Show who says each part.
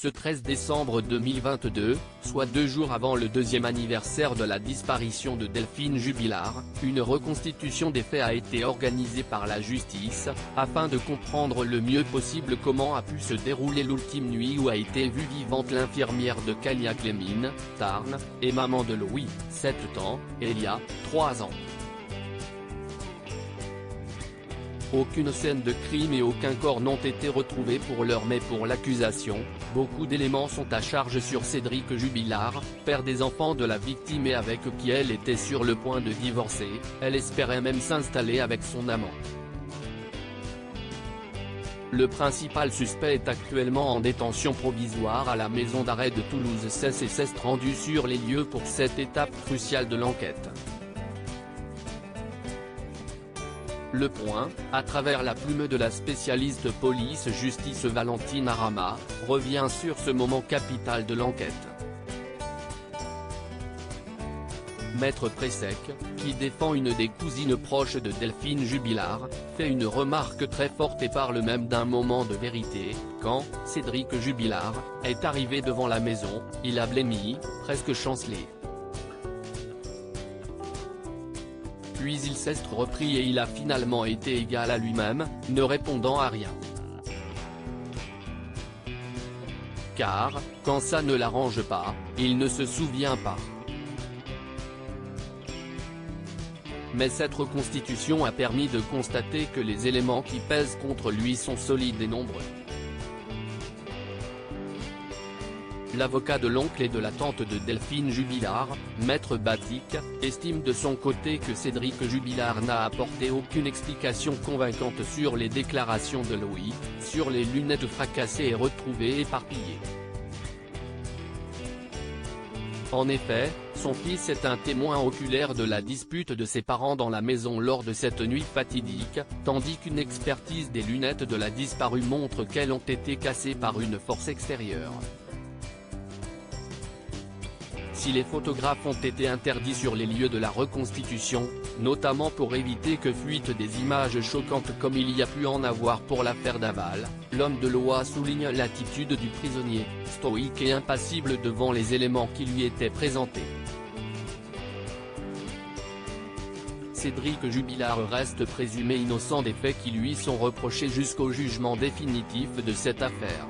Speaker 1: Ce 13 décembre 2022, soit 2 jours avant le deuxième anniversaire de la disparition de Delphine Jubilard, une reconstitution des faits a été organisée par la justice, afin de comprendre le mieux possible comment a pu se dérouler l'ultime nuit où a été vue vivante l'infirmière de Cagnac-les-Mines, Tarn, et maman de Louis, 7 ans, Elia, 3 ans. Aucune scène de crime et aucun corps n'ont été retrouvés pour l'heure, mais pour l'accusation, beaucoup d'éléments sont à charge sur Cédric Jubilard, père des enfants de la victime et avec qui elle était sur le point de divorcer. Elle espérait même s'installer avec son amant. Le principal suspect est actuellement en détention provisoire à la maison d'arrêt de Toulouse. s'est rendu sur les lieux pour cette étape cruciale de l'enquête. Le Point, à travers la plume de la spécialiste police-justice Valentine Arama, revient sur ce moment capital de l'enquête. Maître Pressec, qui défend une des cousines proches de Delphine Jubilard, fait une remarque très forte et parle même d'un moment de vérité. Quand Cédric Jubilard est arrivé devant la maison, il a blêmi, presque chancelé. Puis il s'est repris et il a finalement été égal à lui-même, ne répondant à rien. Car, quand ça ne l'arrange pas, il ne se souvient pas. Mais cette reconstitution a permis de constater que les éléments qui pèsent contre lui sont solides et nombreux. L'avocat de l'oncle et de la tante de Delphine Jubilard, Maître Batik, estime de son côté que Cédric Jubilard n'a apporté aucune explication convaincante sur les déclarations de Louis, sur les lunettes fracassées et retrouvées éparpillées. En effet, son fils est un témoin oculaire de la dispute de ses parents dans la maison lors de cette nuit fatidique, tandis qu'une expertise des lunettes de la disparue montre qu'elles ont été cassées par une force extérieure. Si les photographes ont été interdits sur les lieux de la reconstitution, notamment pour éviter que fuitent des images choquantes comme il y a pu en avoir pour l'affaire Daval, l'homme de loi souligne l'attitude du prisonnier, stoïque et impassible devant les éléments qui lui étaient présentés. Cédric Jubilard reste présumé innocent des faits qui lui sont reprochés jusqu'au jugement définitif de cette affaire.